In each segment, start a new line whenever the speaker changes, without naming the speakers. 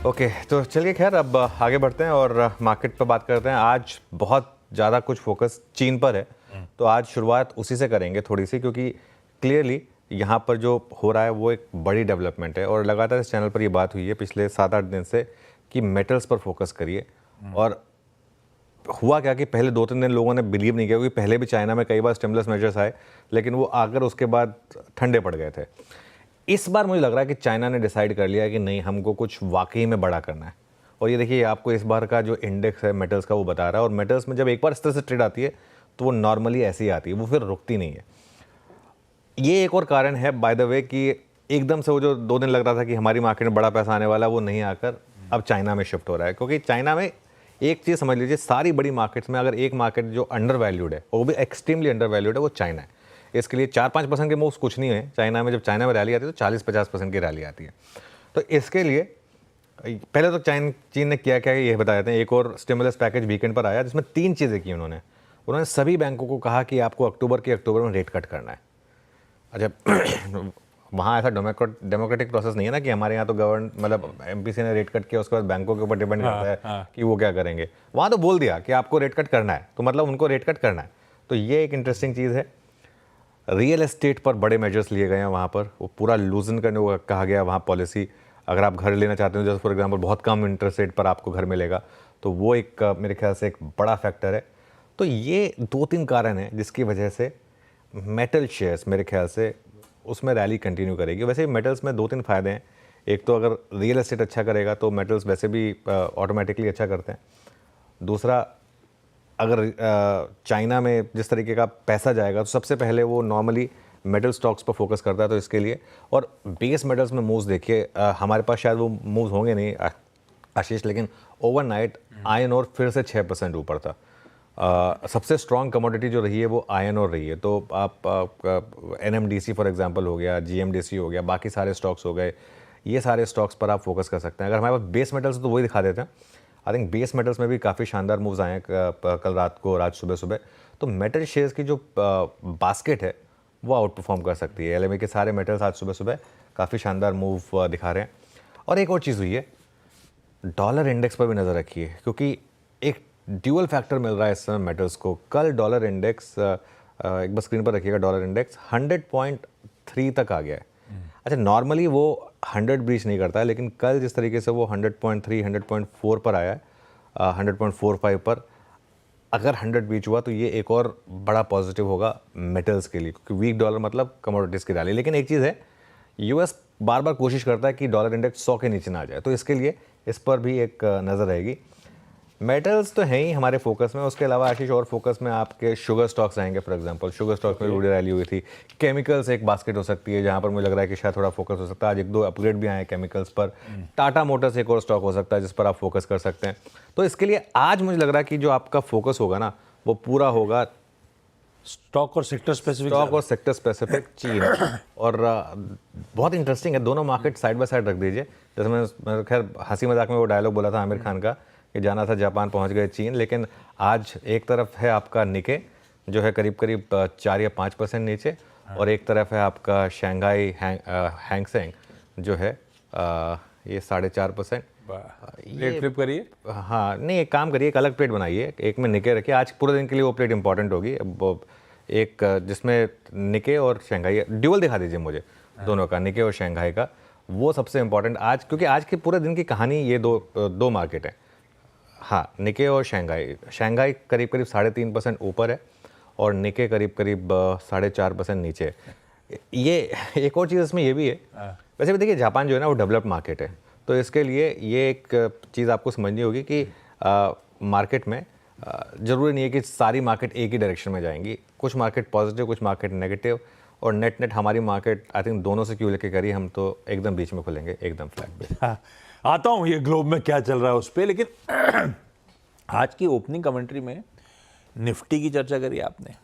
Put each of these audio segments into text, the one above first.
Okay, तो चलिए खैर अब आगे बढ़ते हैं और मार्केट पर बात करते हैं। आज बहुत ज़्यादा कुछ फोकस चीन पर है, तो आज शुरुआत उसी से करेंगे थोड़ी सी, क्योंकि क्लियरली यहाँ पर जो हो रहा है वो एक बड़ी डेवलपमेंट है और लगातार इस चैनल पर ये बात हुई है पिछले 7-8 दिन से कि मेटल्स पर फोकस करिए। और हुआ क्या कि पहले 2-3 दिन लोगों ने बिलीव नहीं किया, क्योंकि पहले भी चाइना में कई बार स्टिमुलस मेजर्स आए, लेकिन वो आकर उसके बाद ठंडे पड़ गए थे। इस बार मुझे लग रहा है कि चाइना ने डिसाइड कर लिया है कि नहीं, हमको कुछ वाकई में बड़ा करना है। और ये देखिए, आपको इस बार का जो इंडेक्स है मेटल्स का वो बता रहा है, और मेटल्स में जब एक बार इस तरह से ट्रेड आती है तो वो नॉर्मली ऐसी ही आती है, वो फिर रुकती नहीं है। ये एक और कारण है बाय द वे कि एकदम से वो जो 2 दिन लग रहा था कि हमारी मार्केट में बड़ा पैसा आने वाला है, वो नहीं आकर अब चाइना में शिफ्ट हो रहा है। क्योंकि चाइना में एक चीज़ समझ लीजिए, सारी बड़ी मार्केट्स में अगर एक मार्केट जो अंडर वैल्यूड है, वो भी एक्सट्रीमली अंडर वैल्यूड है, वो चाइना है। इसके लिए 4-5% के मूव्स कुछ नहीं है चाइना में। जब चाइना में रैली आती है तो 40-50% की रैली आती है। तो इसके लिए पहले तो चीन ने किया क्या है ये बता देते हैं। एक और स्टिमुलस पैकेज वीकेंड पर आया, जिसमें 3 चीज़ें की उन्होंने सभी बैंकों को कहा कि आपको अक्टूबर में रेट कट करना है। अच्छा, वहाँ ऐसा डेमोक्रेटिक प्रोसेस नहीं है ना कि हमारे यहाँ तो मतलब एमपीसी ने रेट कट किया, उसके बाद बैंकों के ऊपर डिपेंड करता है कि वो क्या करेंगे। वहाँ तो बोल दिया कि आपको रेट कट करना है, तो मतलब उनको रेट कट करना है। तो ये एक इंटरेस्टिंग चीज़ है। रियल एस्टेट पर बड़े मेजर्स लिए गए हैं वहाँ पर, वो पूरा लूजन करने को कहा गया वहाँ पॉलिसी। अगर आप घर लेना चाहते हो, जैसे फॉर एग्जांपल बहुत कम इंटरेस्ट रेट पर आपको घर मिलेगा, तो वो एक मेरे ख्याल से एक बड़ा फैक्टर है। तो ये 2-3 कारण हैं जिसकी वजह से मेटल शेयर्स मेरे ख्याल से उसमें रैली कंटिन्यू करेगी। वैसे मेटल्स में 2-3 फ़ायदे हैं। एक तो अगर रियल एस्टेट अच्छा करेगा तो मेटल्स वैसे भी ऑटोमेटिकली अच्छा करते हैं। दूसरा, अगर चाइना में जिस तरीके का पैसा जाएगा तो सबसे पहले वो नॉर्मली मेटल स्टॉक्स पर फोकस करता है, तो इसके लिए। और बेस मेटल्स में मूव्स देखिए, हमारे पास शायद वो मूव्स होंगे नहीं आशीष, लेकिन ओवरनाइट आयरन और फिर से 6% ऊपर था। सबसे स्ट्रॉन्ग कमोडिटी जो रही है वो आयरन और रही है। तो आप एनएमडीसी फॉर एग्जांपल हो गया, जीएमडीसी हो गया, बाकी सारे स्टॉक्स हो गए, ये सारे स्टॉक्स पर आप फोकस कर सकते हैं। अगर हमारे पास बेस मेटल्स तो वही दिखा देते हैं। आई थिंक बेस मेटल्स में भी काफ़ी शानदार मूव्स आए हैं कल रात को और आज सुबह। तो मेटल शेयर्स की जो बास्केट है वो आउट परफॉर्म कर सकती है। एलएमई के सारे मेटल्स आज सुबह काफ़ी शानदार मूव दिखा रहे हैं। और एक और चीज़ हुई है, डॉलर इंडेक्स पर भी नज़र रखिए, क्योंकि एक ड्यूअल फैक्टर मिल रहा है इस समय मेटल्स को। कल डॉलर इंडेक्स, एक बार स्क्रीन पर रखिएगा, डॉलर इंडेक्स 100.3 तक आ गया है। अच्छा, नॉर्मली वो 100 ब्रीच नहीं करता है, लेकिन कल जिस तरीके से वो 100.3, 100.4 पर आया है, 100.45 पर, अगर 100 ब्रीच हुआ तो ये एक और बड़ा पॉजिटिव होगा मेटल्स के लिए, क्योंकि वीक डॉलर मतलब कमोडिटीज़ की रैली। लेकिन एक चीज़ है, यूएस बार बार कोशिश करता है कि डॉलर इंडेक्स 100 के नीचे ना आ जाए, तो इसके लिए इस पर भी एक नज़र रहेगी। मेटल्स तो हैं ही हमारे फोकस में, उसके अलावा आशीष और फोकस में आपके शुगर स्टॉक्स आएंगे। फॉर एग्जांपल शुगर स्टॉक्स में बड़ी रैली हुई थी। केमिकल्स एक बास्केट हो सकती है जहां पर मुझे लग रहा है कि शायद थोड़ा फोकस हो सकता है। आज 1-2 अपग्रेड भी आए केमिकल्स पर। टाटा मोटर्स एक और स्टॉक हो सकता है जिस पर आप फोकस कर सकते हैं। तो इसके लिए आज मुझे लग रहा है कि जो आपका फोकस होगा ना, वो पूरा होगा
स्टॉक और सेक्टर स्पेसिफिक
चीन। और बहुत इंटरेस्टिंग है, दोनों मार्केट साइड बाय साइड रख दीजिए। जैसे मैं खैर हंसी मजाक में वो डायलॉग बोला था आमिर खान का कि जाना था जापान, पहुंच गए चीन। लेकिन आज एक तरफ है आपका निके जो है करीब 4 या 5% नीचे, और एक तरफ है आपका शंघाई हैंग सेंग जो है ये 4.5%।
प्लेट फ्लिप करिए।
हाँ, नहीं, एक काम करिए, एक अलग प्लेट बनाइए, एक में निके रखिए। आज पूरे दिन के लिए वो प्लेट इंपॉर्टेंट होगी। एक जिसमें निके और शंघाई ड्यूअल दिखा दीजिए मुझे, दोनों का, निके और शंघाई का, वो सबसे इंपॉर्टेंट आज, क्योंकि आज के पूरे दिन की कहानी ये दो मार्केट है। हाँ, निके और शंघाई करीब 3.5% ऊपर है और निके करीब 4.5% नीचे है। ये एक और चीज़ इसमें ये भी है, वैसे भी देखिए जापान जो है ना वो डेवलप्ड मार्केट है, तो इसके लिए ये एक चीज़ आपको समझनी होगी कि मार्केट में ज़रूरी नहीं है कि सारी मार्केट एक ही डायरेक्शन में जाएंगी। कुछ मार्केट पॉजिटिव, कुछ मार्केट नेगेटिव, और नेट हमारी मार्केट आई थिंक दोनों से क्यों लेके करी, हम तो एकदम बीच में खुलेंगे, एकदम फ्लैट पे।
हाँ, आता हूँ ये ग्लोब में क्या चल रहा है उस पर, लेकिन आज की ओपनिंग कमेंट्री में निफ्टी की चर्चा करी आपने,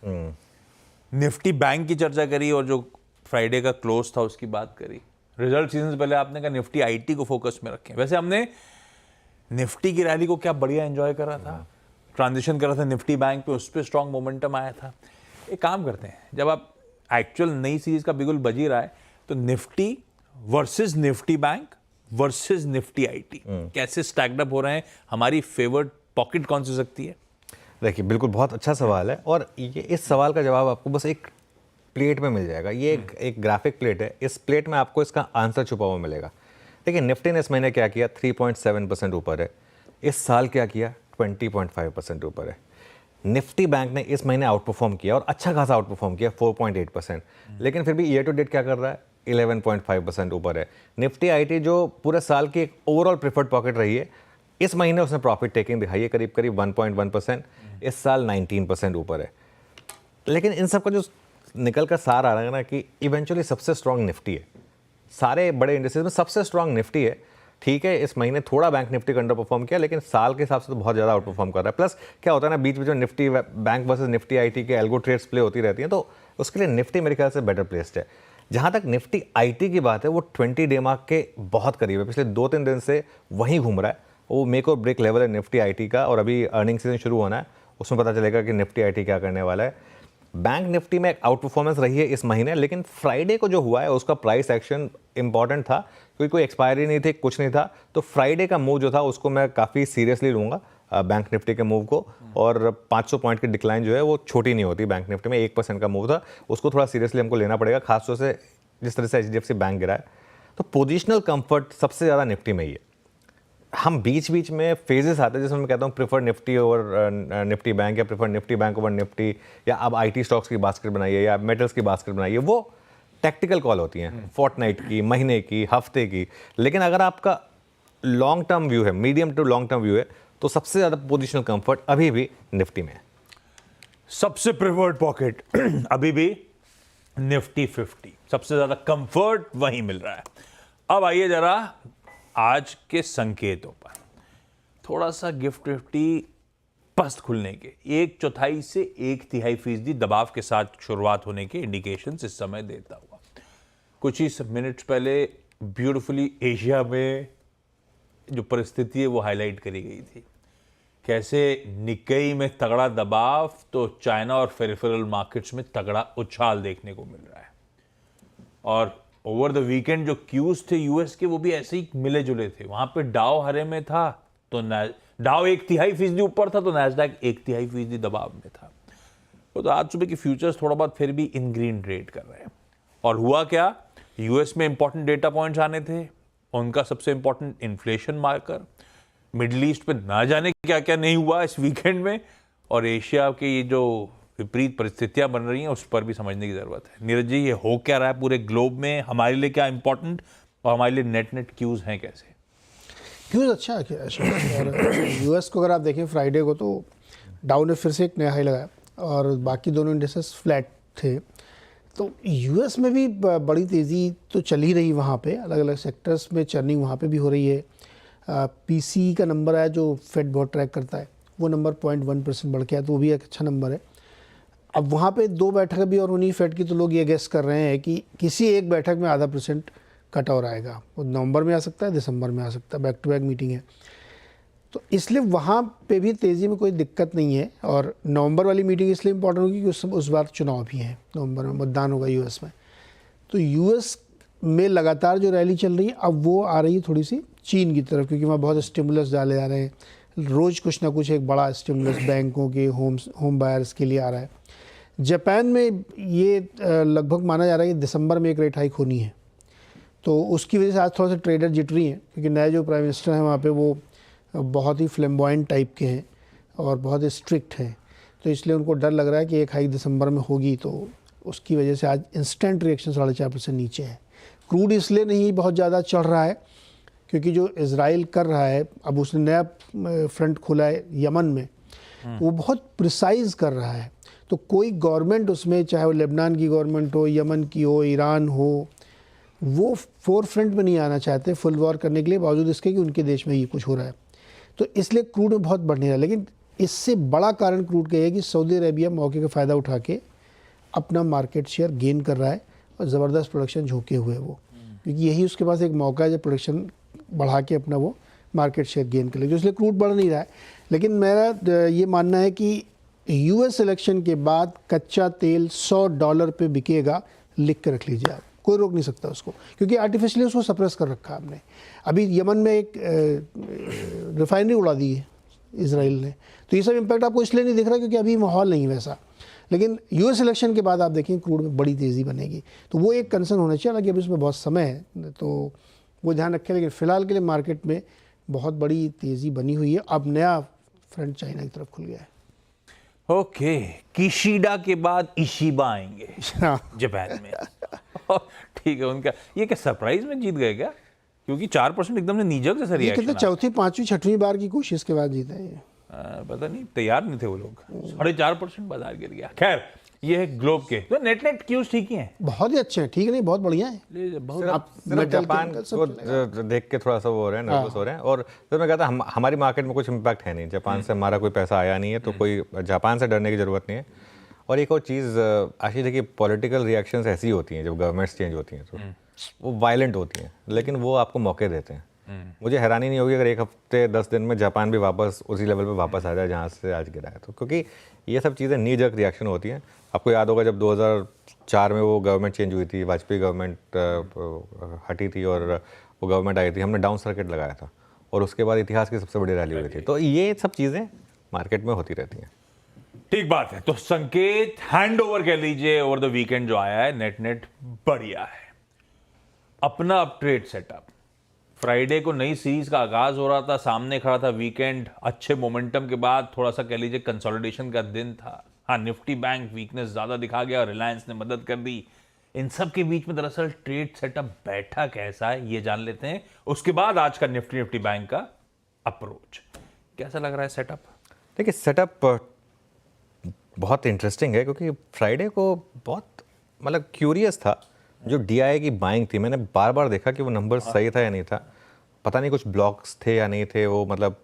निफ्टी बैंक की चर्चा करी, और जो फ्राइडे का क्लोज था उसकी बात करी। रिजल्ट सीजन से पहले आपने कहा निफ्टी आईटी को फोकस में रखें। वैसे हमने निफ्टी की रैली को क्या बढ़िया एंजॉय करा था, ट्रांजिशन करा था निफ्टी बैंक पे, उस पर स्ट्रॉन्ग मोमेंटम आया था। एक काम करते हैं, जब आप एक्चुअल नई सीरीज का बिगुल बज ही रहा है, तो Nifty versus Nifty bank versus Nifty IT कैसे स्टैक्ड अप हो रहे हैं, हमारी फेवर्ड पॉकेट कौन सी सकती है?
देखिए बिल्कुल बहुत अच्छा सवाल है, और ये इस सवाल का जवाब आपको बस एक प्लेट में मिल जाएगा। ये एक ग्राफिक प्लेट है, इस प्लेट में आपको इसका आंसर छुपा हुआ मिलेगा। देखिए निफ्टी ने इस महीने क्या किया, 3.7% ऊपर है। इस साल क्या किया, 20.5% ऊपर है। निफ्टी बैंक ने इस महीने आउट परफॉर्म किया, और अच्छा खासा आउट परफॉर्म किया, 4.8%। लेकिन फिर भी ईयर टू डेट क्या कर रहा है, 11.5% ऊपर है। निफ्टी आईटी जो पूरे साल की एक ओवरऑल प्रेफर्ड पॉकेट रही है, इस महीने उसने प्रॉफिट टेकिंग दिखाई है करीब करीब 1.1%। इस साल 19% ऊपर है। लेकिन इन सब का जो निकल कर सार आ रहा है ना, कि इवेंचुअली सबसे स्ट्रांग निफ्टी है, सारे बड़े इंडस्ट्रीज में सबसे स्ट्रांग निफ्टी है। ठीक है, इस महीने थोड़ा बैंक निफ्टी का अंडर परफॉर्म किया, लेकिन साल के हिसाब से तो बहुत ज़्यादा आउट परफॉर्म कर रहा है। प्लस क्या होता है ना, बीच में जो Nifty bank versus Nifty IT के एल्गो ट्रेड्स प्ले होती रहती हैं, तो उसके लिए निफ्टी मेरे ख्याल से बेटर प्लेस्ड है। जहाँ तक निफ्टी आईटी की बात है, वो 20 डे मार्क के बहुत करीब है, पिछले 2-3 दिन से वहीं घूम रहा है। वो मेक और ब्रेक लेवल है निफ्टी आईटी का, और अभी अर्निंग सीजन शुरू होना है, उसमें पता चलेगा कि निफ्टी आईटी क्या करने वाला है। बैंक निफ्टी में एक आउट परफॉर्मेंस रही है इस महीने, लेकिन फ्राइडे को जो हुआ है उसका प्राइस एक्शन इंपॉर्टेंट था, क्योंकि कोई एक्सपायरी नहीं थी, कुछ नहीं था। तो फ्राइडे का मूव जो था उसको मैं काफ़ी सीरियसली लूँगा, बैंक निफ्टी के मूव को। और 500 पॉइंट की डिक्लाइन जो है वो छोटी नहीं होती। बैंक निफ्टी में 1% का मूव था, उसको थोड़ा सीरियसली हमको लेना पड़ेगा, खासतौर से जिस तरह से HDFC बैंक गिरा है। तो पोजिशनल कंफर्ट सबसे ज़्यादा निफ्टी में ही है। हम बीच बीच में फेजेस आते हैं जिसमें मैं कहता हूँ prefer Nifty over Nifty bank, या prefer Nifty bank over Nifty, या अब आईटी स्टॉक्स की बास्केट बनाइए, या मेटल्स की बास्केट बनाइए। वो टैक्टिकल कॉल होती हैं, फोर्टनाइट की, महीने की, हफ्ते की। लेकिन अगर आपका लॉन्ग टर्म व्यू है, medium to long term view है, तो सबसे ज़्यादा पोजिशनल कंफर्ट अभी भी निफ्टी में है।
सबसे प्रेफर्ड पॉकेट अभी भी निफ्टी 50, सबसे ज्यादा कंफर्ट वहीं मिल रहा है। अब आइए जरा आज के संकेतों पर। थोड़ा सा गिफ्ट निफ्टी पस्त खुलने के 1/4 से 1/3% दबाव के साथ शुरुआत होने के इंडिकेशंस इस समय देता हुआ। कुछ ही मिनट्स पहले ब्यूटीफुली एशिया में जो परिस्थिति है वो हाईलाइट करी गई थी, कैसे निक्केई में तगड़ा दबाव तो चाइना और फेरिफेरल मार्केट्स में तगड़ा उछाल देखने को मिल रहा है। और ओवर द वीकेंड जो क्यूज थे यूएस के, वो भी ऐसे ही मिले जुले थे। वहां पे डाउ हरे में था, तो डाउ 1/3% ऊपर था, तो नैस्डैक 1/3% दबाव में था। तो आज सुबह की फ्यूचर्स थोड़ा बहुत फिर भी इन ग्रीन ट्रेड कर रहे हैं। और हुआ क्या, यूएस में इंपॉर्टेंट डेटा पॉइंट्स आने थे, उनका सबसे important inflation marker, middle east पे ना जाने क्या क्या नहीं हुआ इस वीकेंड में, और एशिया के ये जो विपरीत परिस्थितियां बन रही हैं उस पर भी समझने की जरूरत है। नीरज जी, ये हो क्या रहा है पूरे ग्लोब में, हमारे लिए क्या इंपॉर्टेंट और हमारे लिए नेट क्यूज हैं कैसे?
क्यूज अच्छा है और यूएस को अगर आप देखें फ्राइडे को, तो डाउ ने फिर से एक नया हाई लगाया और बाकी दोनों इंडेक्सेस फ्लैट थे। तो यूएस में भी बड़ी तेज़ी तो चल ही रही, वहाँ पे अलग अलग सेक्टर्स में चर्निंग वहाँ पे भी हो रही है। पीसी का नंबर है जो फेड बहुत ट्रैक करता है, वो नंबर 0.1% बढ़ गया, तो वो भी एक अच्छा नंबर है। अब वहाँ पे 2 बैठक भी और उन्हीं फेड की, तो लोग ये गेस कर रहे हैं कि किसी एक बैठक में ½ % कट और आएगा। वो नवंबर में आ सकता है, दिसंबर में आ सकता है, बैक टू बैक मीटिंग है। तो इसलिए वहाँ पे भी तेज़ी में कोई दिक्कत नहीं है। और नवंबर वाली मीटिंग इसलिए इम्पोर्टेंट होगी कि उस बार चुनाव भी हैं, नवंबर में मतदान होगा यूएस में। तो यूएस में लगातार जो रैली चल रही है, अब वो आ रही है थोड़ी सी चीन की तरफ, क्योंकि वहाँ बहुत स्टिमुलस डाले जा रहे हैं। रोज़ कुछ ना कुछ एक बड़ा स्टिमुलस बैंकों के, होम बायर्स के लिए आ रहा है। जापान में ये लगभग माना जा रहा है कि दिसंबर में एक रेट हाइक होनी है, तो उसकी वजह से आज थोड़ा सा ट्रेडर जिटरी हैं, क्योंकि नए जो प्राइम मिनिस्टर हैं वहाँ पे वो बहुत ही फ्लेम्बॉयंट टाइप के हैं और बहुत स्ट्रिक्ट हैं। तो इसलिए उनको डर लग रहा है कि एक हाइक दिसंबर में होगी, तो उसकी वजह से आज इंस्टेंट रिएक्शन 4.5% नीचे है। क्रूड इसलिए नहीं बहुत ज़्यादा चढ़ रहा है क्योंकि जो इजराइल कर रहा है, अब उसने नया फ्रंट खोला है यमन में, वो बहुत प्रिसाइज कर रहा है। तो कोई गवर्नमेंट उसमें, चाहे वो लेबनान की गवर्नमेंट हो, यमन की हो, ईरान हो, वो फोर फ्रंट में नहीं आना चाहते फुल वॉर करने के लिए, बावजूद इसके कि उनके देश में ये कुछ हो रहा है। तो इसलिए क्रूड में बहुत बढ़ नहीं रहा। लेकिन इससे बड़ा कारण क्रूड का है कि सऊदी अरेबिया मौके का फ़ायदा उठा के अपना मार्केट शेयर गेन कर रहा है और ज़बरदस्त प्रोडक्शन झोंके हुए वो, क्योंकि यही उसके पास एक मौका है जब प्रोडक्शन बढ़ा के अपना वो मार्केट शेयर गेन कर ले, इसलिए क्रूड बढ़ नहीं रहा है। लेकिन मेरा ये मानना है कि यूएस इलेक्शन के बाद कच्चा तेल $100 पे बिकेगा, लिख के रख लीजिए आप। कोई रोक नहीं सकता उसको, क्योंकि आर्टिफिशियली उसको सप्रेस कर रखा है आपने। अभी यमन में एक रिफाइनरी उड़ा दी है इसराइल ने, तो ये सब इम्पैक्ट आपको इसलिए नहीं दिख रहा क्योंकि अभी माहौल नहीं वैसा। लेकिन यूएस इलेक्शन के बाद आप देखें क्रूड में बड़ी तेज़ी बनेगी, तो वो एक कंसर्न होना चाहिए। हालांकि अभी उसमें बहुत समय है तो वो ध्यान रखें, लेकिन फिलहाल के लिए मार्केट में बहुत बड़ी तेज़ी बनी हुई है। अब नया फ्रंट चाइना की तरफ खुल गया है।
ओके, किशीडा के बाद इशिबा आएंगे
हाँ।
जापान में। ठीक है, उनका ये क्या सरप्राइज में जीत गए क्या? क्योंकि 4% एकदम से नीजक जैसा
ये
रिएक्शन
कितने चौथी पांचवी छठवीं बार की कोशिश के बाद जीते हैं ये।
पता नहीं, तैयार नहीं थे वो लोग। 4.5% बाजार गिर गया। खैर, ये है ग्लोब के तो नेट क्यूज ठीक ही हैं,
बहुत ही अच्छे हैं, ठीक नहीं बहुत बढ़िया है।
बहुत
सिर्फ जापान को देख के थोड़ा सा वो हो रहे हैं, नर्वस हो रहे हैं। और तो मैं कहता हमारी मार्केट में कुछ इम्पैक्ट है नहीं, जापान से हमारा कोई पैसा आया नहीं है, तो कोई जापान से डरने की ज़रूरत नहीं है। और एक और चीज़ आशीष, देखिए पॉलिटिकल रिएक्शंस ऐसी होती हैं जब गवर्नमेंट्स चेंज होती हैं तो वो वायलेंट होती हैं, लेकिन वो आपको मौके देते हैं। मुझे हैरानी नहीं होगी अगर एक हफ्ते 10 दिन में जापान भी वापस उसी लेवल पे वापस आ जाए जहाँ से आज गिरा है, तो क्योंकि ये सब चीज़ें नी जर्क रिएक्शन होती हैं। आपको याद होगा जब 2004 में वो गवर्नमेंट चेंज हुई थी, वाजपेयी गवर्नमेंट हटी थी और वो गवर्नमेंट आई थी, हमने डाउन सर्किट लगाया था और उसके बाद इतिहास की सबसे बड़ी रैली हुई थी। तो ये सब चीज़ें मार्केट में होती रहती हैं।
ठीक बात है। तो संकेत हैंड ओवर कह लीजिए ओवर द वीकेंड जो आया है, नेट बढ़िया है। अपना अप ट्रेड सेटअप, फ्राइडे को नई सीरीज का आगाज हो रहा था, सामने खड़ा था वीकेंड, अच्छे मोमेंटम के बाद थोड़ा सा कह लीजिए कंसोलिडेशन का दिन था। हाँ, निफ्टी बैंक वीकनेस ज्यादा दिखा गया, रिलायंस ने मदद कर दी। इन सब के बीच में दरअसल ट्रेड सेटअप बैठा कैसा है ये जान लेते हैं, उसके बाद आज का निफ्टी बैंक का अप्रोच कैसा लग रहा है सेटअप।
देखिए सेटअप बहुत इंटरेस्टिंग है क्योंकि फ्राइडे को बहुत मतलब क्यूरियस था। जो DIA की बाइंग थी, मैंने बार बार देखा कि वो नंबर सही था या नहीं था, पता नहीं कुछ ब्लॉक्स थे या नहीं थे वो, मतलब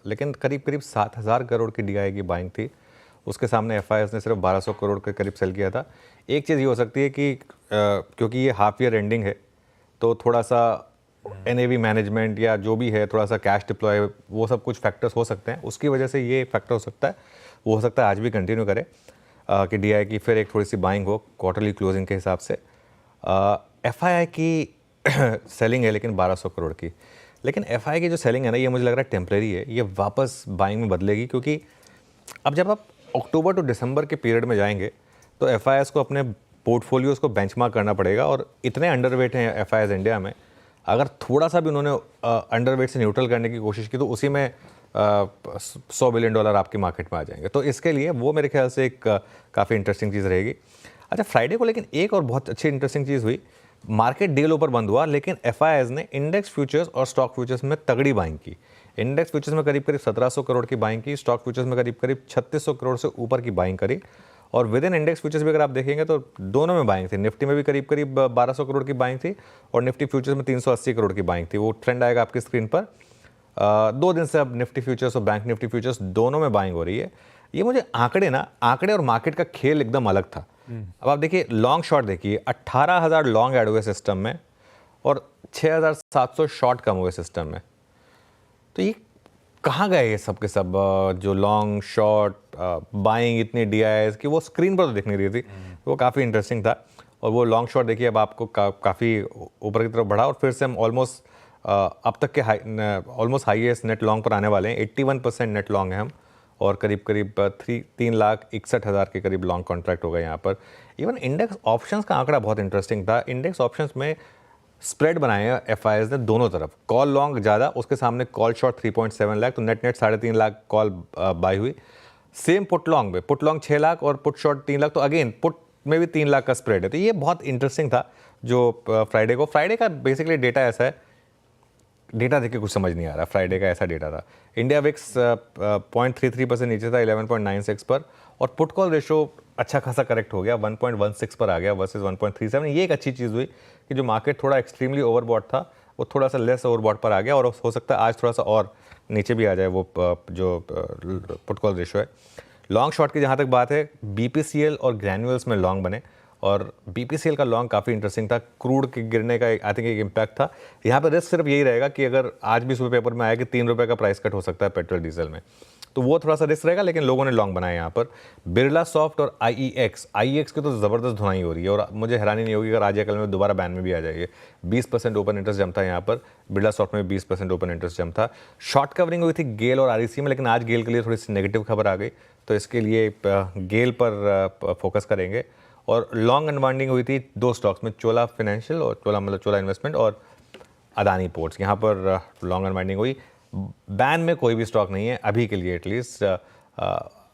लेकिन करीब करीब 7,000 करोड़ की DIA की बाइंग थी। उसके सामने FIS ने सिर्फ 1200 करोड़ के करीब सेल किया था। एक चीज़ ये हो सकती है कि क्योंकि ये हाफ ईयर एंडिंग है तो थोड़ा सा NAV मैनेजमेंट या जो भी है, थोड़ा सा कैश डिप्लॉय, वो सब कुछ फैक्टर्स हो सकते हैं, उसकी वजह से ये फैक्टर हो सकता है। वो हो सकता है आज भी कंटिन्यू करे कि DIA की फिर एक थोड़ी सी बाइंग हो क्वार्टरली क्लोजिंग के हिसाब से। FII की सेलिंग है लेकिन 1200 करोड़ की, लेकिन FII की जो सेलिंग है ना, ये मुझे लग रहा है टेम्परेरी है, ये वापस बाइंग में बदलेगी। क्योंकि अब जब आप अक्टूबर टू दिसंबर के पीरियड में जाएंगे तो FIIs को अपने पोर्टफोलियोज को बेंचमार्क करना पड़ेगा, और इतने अंडरवेट हैं FIIs इंडिया में, अगर थोड़ा सा भी उन्होंने अंडरवेट से न्यूट्रल करने की कोशिश की तो उसी में $100 बिलियन आपकी मार्केट में आ जाएंगे। तो इसके लिए वो मेरे ख्याल से एक काफ़ी इंटरेस्टिंग चीज़ रहेगी। अच्छा, फ्राइडे को लेकिन एक और बहुत अच्छी इंटरेस्टिंग चीज़ हुई, मार्केट डे लो पर बंद हुआ लेकिन FIIs ने इंडेक्स फ्यूचर्स और स्टॉक फ्यूचर्स में तगड़ी बाइंग की। इंडेक्स फ्यूचर्स में करीब करीब 1700 करोड़ की बाइंग की, स्टॉक फ्यूचर्स में करीब करीब 3600 करोड़ से ऊपर की बाइंग करी। और विद इन इंडेक्स फ्यूचर्स भी अगर आप देखेंगे तो दोनों में बाइंग थी। निफ्टी में भी करीब करीब 1200 करोड़ की बाइंग थी और निफ्टी फ्यूचर्स में 380 करोड़ की बाइंग थी। वो ट्रेंड आएगा आपकी स्क्रीन पर। 2 दिन से अब निफ्टी फ्यूचर्स और बैंक निफ्टी फ्यूचर्स दोनों में बाइंग हो रही है। ये मुझे आंकड़े और मार्केट का खेल एकदम अलग था। अब आप देखिए लॉन्ग शॉर्ट देखिए, 18,000 लॉन्ग ऐड हुए सिस्टम में और 6,700 शॉर्ट कम हुए सिस्टम में। तो ये कहाँ गए ये सब के सब जो लॉन्ग शॉर्ट बाइंग इतनी DIAs की, वो स्क्रीन पर तो दिख नहीं रही थी। वो काफ़ी इंटरेस्टिंग था। और वो लॉन्ग शॉर्ट देखिए अब आपको काफ़ी ऊपर की तरफ बढ़ा और फिर से हम ऑलमोस्ट अब तक के ऑलमोस्ट हाईएस्ट नेट लॉन्ग पर आने वाले हैं। 81% नेट लॉन्ग है हम, और करीब करीब 3,61,000 के करीब लॉन्ग कॉन्ट्रैक्ट हो गए यहाँ पर। इवन इंडेक्स ऑप्शंस का आंकड़ा बहुत इंटरेस्टिंग था। इंडेक्स ऑप्शंस में स्प्रेड बनाए हैं FIIs ने दोनों तरफ, कॉल लॉन्ग ज़्यादा, उसके सामने कॉल शॉर्ट 3.7 लाख, तो नेट 3.5 लाख कॉल बाई हुई। सेम पुट लॉन्ग में, पुट लॉन्ग 6 लाख और पुट शॉर्ट 3 लाख, तो अगेन पुट में भी 3 लाख का स्प्रेड है। तो ये बहुत इंटरेस्टिंग था जो फ्राइडे का बेसिकली डेटा ऐसा है, डेटा देख के कुछ समझ नहीं आ रहा। फ्राइडे का ऐसा डेटा था। इंडिया विक्स 0.33% नीचे था 11.96 पर, और पुट कॉल रेशो अच्छा खासा करेक्ट हो गया, 1.16 पर आ गया वर्सेस 1.37। ये एक अच्छी चीज़ हुई कि जो मार्केट थोड़ा एक्सट्रीमली ओवरबॉट था वो थोड़ा सा लेस ओवरबॉट पर आ गया, और हो सकता है आज थोड़ा सा और नीचे भी आ जाए वो जो पुट कॉल रेशो है। लॉन्ग शॉर्ट की जहाँ तक बात है, BPCL और ग्रैन्यूल्स में लॉन्ग बने, और BPCL का लॉन्ग काफ़ी इंटरेस्टिंग था। क्रूड के गिरने का आई थिंक एक इम्पैक्ट था। यहाँ पर रिस्क सिर्फ यही रहेगा कि अगर आज भी सुबह पेपर में आया कि ₹3 का प्राइस कट हो सकता है पेट्रोल डीजल में, तो वो थोड़ा सा रिस्क रहेगा, लेकिन लोगों ने लॉन्ग बनाया यहाँ पर। बिरला सॉफ्ट और IEX की तो ज़बरदस्त धुनाई हो रही है, और मुझे हैरानी नहीं होगी अगर आज या कल में दोबारा बैन में भी आ जाएगी। 20% ओपन इंटरेस्ट जम था यहाँ पर, बिरला सॉफ्ट में 20% ओपन इंटरेस्ट जम था। शॉर्ट कवरिंग हुई थी गेल और REC में, लेकिन आज गेल के लिए थोड़ी सी नेगेटिव खबर आ गई, तो इसके लिए गेल पर फोकस करेंगे। और लॉन्ग अनवाइंडिंग हुई थी 2 स्टॉक्स में, चोला फाइनेंशियल और चोला इन्वेस्टमेंट और अदानी पोर्ट्स, यहाँ पर लॉन्ग अनवाइंडिंग हुई। बैन में कोई भी स्टॉक नहीं है अभी के लिए एटलीस्ट,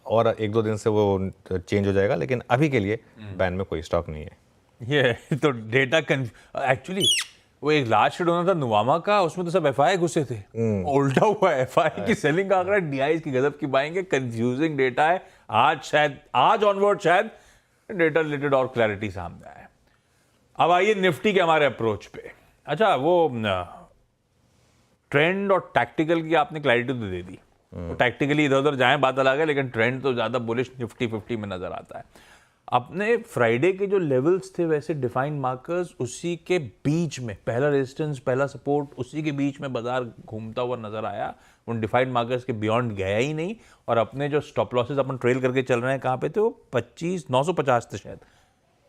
और 1-2 दिन से वो चेंज हो जाएगा, लेकिन अभी के लिए बैन में कोई स्टॉक नहीं है।
ये तो डेटा एक्चुअली वो एक लार्ज शेड होना था नुवामा का, उसमें तो सब FI घुसे थे, उल्टा हुआ FI की सेलिंग का आंकड़ा, DIs की गजब की बाइंग है, कंफ्यूजिंग डेटा है। आज ऑनवर्ड शायद डेटा रिलेटेड और क्लैरिटी सामने आए। अब आइए निफ्टी के हमारे अप्रोच पे। अच्छा, वो ट्रेंड और टैक्टिकल की आपने क्लैरिटी तो दे दी, तो टैक्टिकली इधर उधर जाएं बात अलग है, लेकिन ट्रेंड तो ज्यादा बुलिश निफ्टी 50 में नजर आता है। अपने फ्राइडे के जो लेवल्स थे वैसे डिफाइंड मार्कर्स, उसी के बीच में पहला रेजिस्टेंस पहला सपोर्ट, उसी के बीच में बाजार घूमता हुआ नजर आया, उन डिफाइंड मार्कर्स के बियॉन्ड गया ही नहीं। और अपने जो स्टॉप लॉसेस अपन ट्रेल करके चल रहे हैं कहाँ पे थे, वो 950 थे शायद,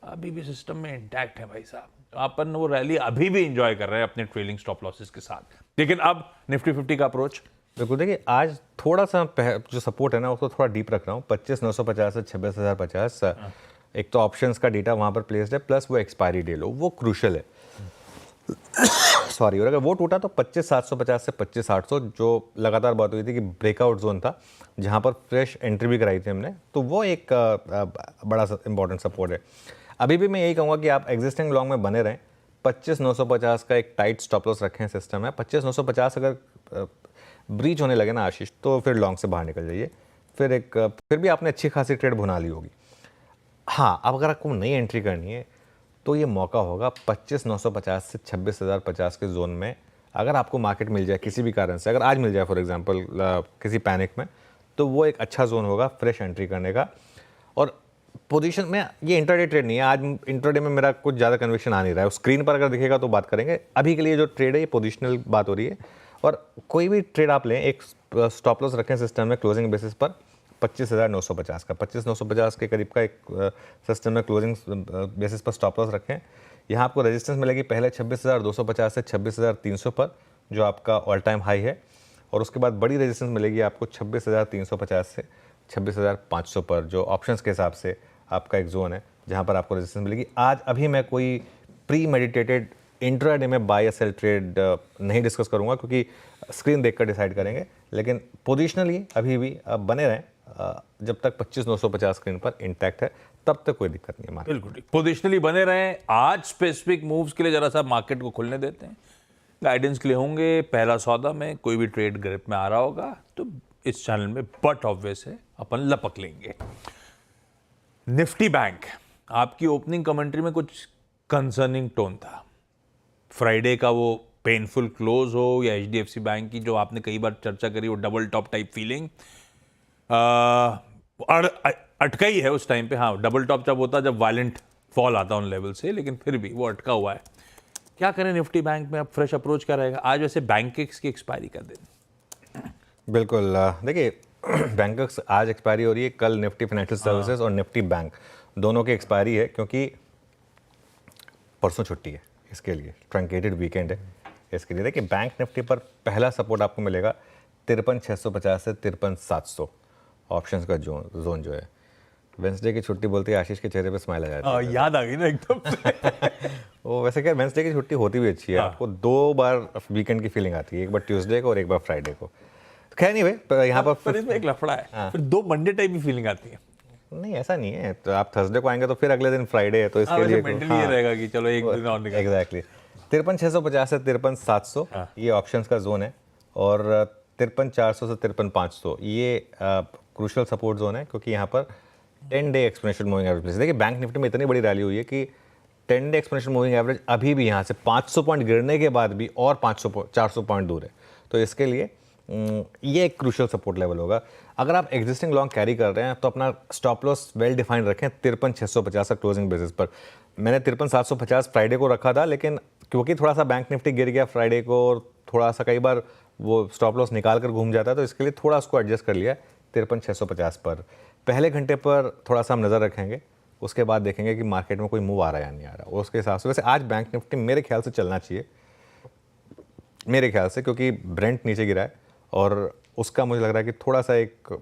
अभी भी सिस्टम में इंटैक्ट है भाई साहब। तो अपन वो रैली अभी भी इंजॉय कर रहे हैं अपने ट्रेलिंग स्टॉप लॉसेस के साथ। लेकिन अब निफ्टी 50 का अप्रोच
बिल्कुल, देखिए आज थोड़ा सा जो सपोर्ट है ना उसको थोड़ा डीप रख रहा हूँ, 25,950 से 26,050। एक तो ऑप्शंस का डेटा वहाँ पर प्लेस्ड है, प्लस वो एक्सपायरी डे लो, वो क्रूशल है। सॉरी, और अगर वो टूटा तो 25,750 से 25,800 जो लगातार बात हुई थी कि ब्रेकआउट जोन था, जहाँ पर फ्रेश एंट्री भी कराई थी हमने, तो वो एक बड़ा इंपॉर्टेंट सपोर्ट है। अभी भी मैं यही कहूँगा कि आप एग्जिस्टिंग लॉन्ग में बने रहें। 25,950 का एक टाइट स्टॉप लॉस रखें सिस्टम है। 25,950 अगर ब्रीच होने लगे ना आशीष, तो फिर लॉन्ग से बाहर निकल जाइए। फिर भी आपने अच्छी खासी ट्रेड भुना ली होगी। हाँ, अब अगर आपको नई एंट्री करनी है तो ये मौका होगा 25,950 से 26,050 के जोन में। अगर आपको मार्केट मिल जाए किसी भी कारण से, अगर आज मिल जाए फॉर एग्जांपल किसी पैनिक में, तो वो एक अच्छा जोन होगा फ्रेश एंट्री करने का। और पोजीशन में ये इंट्राडे ट्रेड नहीं है, आज इंट्राडे में मेरा कुछ ज़्यादा कन्विक्शन आ नहीं रहा है। स्क्रीन पर अगर दिखेगा तो बात करेंगे। अभी के लिए जो ट्रेड है ये पोजिशनल बात हो रही है। और कोई भी ट्रेड आप लें, एक स्टॉप लॉस रखें सिस्टम में क्लोजिंग बेसिस पर 25,950 का, 25,950 के करीब का एक सिस्टम में क्लोजिंग बेसिस पर स्टॉप लॉस रखें। यहाँ आपको रेजिस्टेंस मिलेगी पहले 26,250 से 26,300 पर, जो आपका ऑल टाइम हाई है, और उसके बाद बड़ी रेजिस्टेंस मिलेगी आपको 26,350 से 26,500 पर, जो ऑप्शंस के हिसाब से आपका एक जोन है जहाँ पर आपको रेजिस्टेंस मिलेगी। आज अभी मैं कोई प्री मेडिटेटेड इंट्राडे में बाय या सेल ट्रेड नहीं डिस्कस करूँगा, क्योंकि स्क्रीन देखकर डिसाइड करेंगे। लेकिन पोजिशनली अभी भी बने रहें, जब तक 25,950 स्क्रीन पर इंटैक्ट है तब तक कोई दिक्कत नहीं है मार्केट।
बिल्कुल ठीक, पोजिशनली बने रहें। आज स्पेसिफिक मूव्स के लिए जरा सा मार्केट को खुलने देते हैं, गाइडेंस के लिए होंगे। पहला सौदा में कोई भी ट्रेड ग्रिप में आ रहा होगा तो इस चैनल में बट ऑब्वियस है अपन लपक लेंगे। निफ्टी बैंक, आपकी ओपनिंग कमेंट्री में कुछ कंसर्निंग टोन था। फ्राइडे का वो पेनफुल क्लोज हो या HDFC बैंक की जो आपने कई बार चर्चा करी, वो डबल टॉप टाइप फीलिंग अटका ही है उस टाइम पे। हाँ, डबल टॉप जब होता जब वायलेंट फॉल आता उन लेवल से, लेकिन फिर भी वो अटका हुआ है। क्या करें निफ्टी बैंक में, अब फ्रेश अप्रोच क्या रहेगा? आज वैसे बैंकेक्स की एक्सपायरी का दिन।
बिल्कुल, देखिए बैंकेक्स आज एक्सपायरी हो रही है, कल निफ्टी फाइनेंशियल सर्विसेज और निफ्टी बैंक दोनों की एक्सपायरी है, क्योंकि परसों छुट्टी है, इसके लिए ट्रंकेटेड वीकेंड है इसके लिए। देखिए बैंक निफ्टी पर पहला सपोर्ट आपको मिलेगा 53,650 से 53,700 ऑप्शंस का जोन जो है। वेंसडे की छुट्टी बोलते ही आशीष के चेहरे पे स्माइल आ जाती है।
याद आ गई ना एकदम से।
वो वैसे क्या वेंसडे की छुट्टी होती भी अच्छी है, आपको 2 बार वीकेंड की फीलिंग आती है, एक बार ट्यूसडे को और एक बार फ्राइडे को। खैर नहीं भाई, यहाँ पर
इसमें एक लफड़ा है, फिर 2 मंडे टाइप की फीलिंग आती है।
नहीं, ऐसा नहीं है। तो आप थर्सडे को आएंगे तो फिर अगले दिन फ्राइडे है, तो इसके लिए
मेंटली ये रहेगा कि चलो एक दिन और निकल।
एग्जैक्टली 53,650 से 53,700 ये ऑप्शंस का जोन है, और 53,400 से 53,500 ये क्रूशियल सपोर्ट जोन है, क्योंकि यहाँ पर 10 डे एक्सपोनेंशियल मूविंग एवरेज। देखिए बैंक निफ्टी में इतनी बड़ी रैली हुई है कि 10 डे एक्सपोनेंशियल मूविंग एवरेज अभी भी यहाँ से 500 पॉइंट गिरने के बाद भी और 400 पॉइंट दूर है। तो इसके लिए ये एक क्रूशियल सपोर्ट लेवल होगा। अगर आप एग्जिस्टिंग लॉन्ग कैरी कर रहे हैं तो अपना स्टॉप लॉस वेल डिफाइंड रखें 53,650 का क्लोजिंग बेसिस पर। मैंने 53,750 फ्राइडे को रखा था, लेकिन क्योंकि थोड़ा सा बैंक निफ्टी गिर गया फ्राइडे को और थोड़ा सा कई बार वो स्टॉप लॉस निकाल कर घूम जाता है, तो इसके लिए थोड़ा उसको एडजस्ट कर लिया 53,650 पर। पहले घंटे पर थोड़ा सा हम नज़र रखेंगे, उसके बाद देखेंगे कि मार्केट में कोई मूव आ रहा है या नहीं आ रहा, और उसके हिसाब से वैसे आज बैंक निफ्टी मेरे ख्याल से चलना चाहिए, मेरे ख्याल से, क्योंकि ब्रेंट नीचे गिरा है और उसका मुझे लग रहा है कि थोड़ा सा एक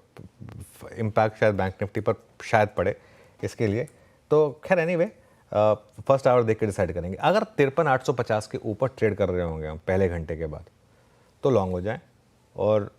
इम्पैक्ट शायद बैंक निफ्टी पर शायद पड़े इसके लिए। तो खैर एनीवे फर्स्ट आवर देख के डिसाइड करेंगे। अगर 53,850 के ऊपर ट्रेड कर रहे होंगे हम पहले घंटे के बाद तो लॉन्ग हो जाएं, और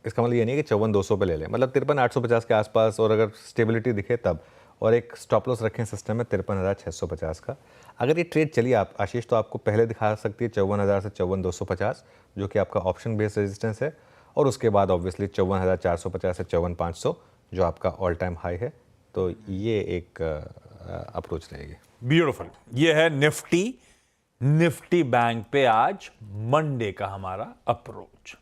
इसका मतलब ये नहीं है कि 54,200 पे ले लें, मतलब 53,850 के आसपास, और अगर स्टेबिलिटी दिखे तब, और एक स्टॉप लॉस रखें सिस्टम में 53,650 का। अगर ये ट्रेड चली आप आशीष तो आपको पहले दिखा सकती है 54,000 से 54,250 जो कि आपका ऑप्शन बेस्ड रेजिस्टेंस है, और उसके बाद ऑब्वियसली 54,450 से 54,500 जो आपका ऑल टाइम हाई है। तो ये एक अप्रोच रहेगी।
ब्यूटीफुल। ये है निफ्टी बैंक पे आज मंडे का हमारा अप्रोच।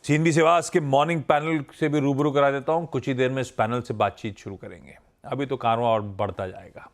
सीएनबी सेवास के मॉर्निंग पैनल से भी रूबरू करा देता हूं, कुछ ही देर में इस पैनल से बातचीत शुरू करेंगे। अभी तो कारवां और बढ़ता जाएगा।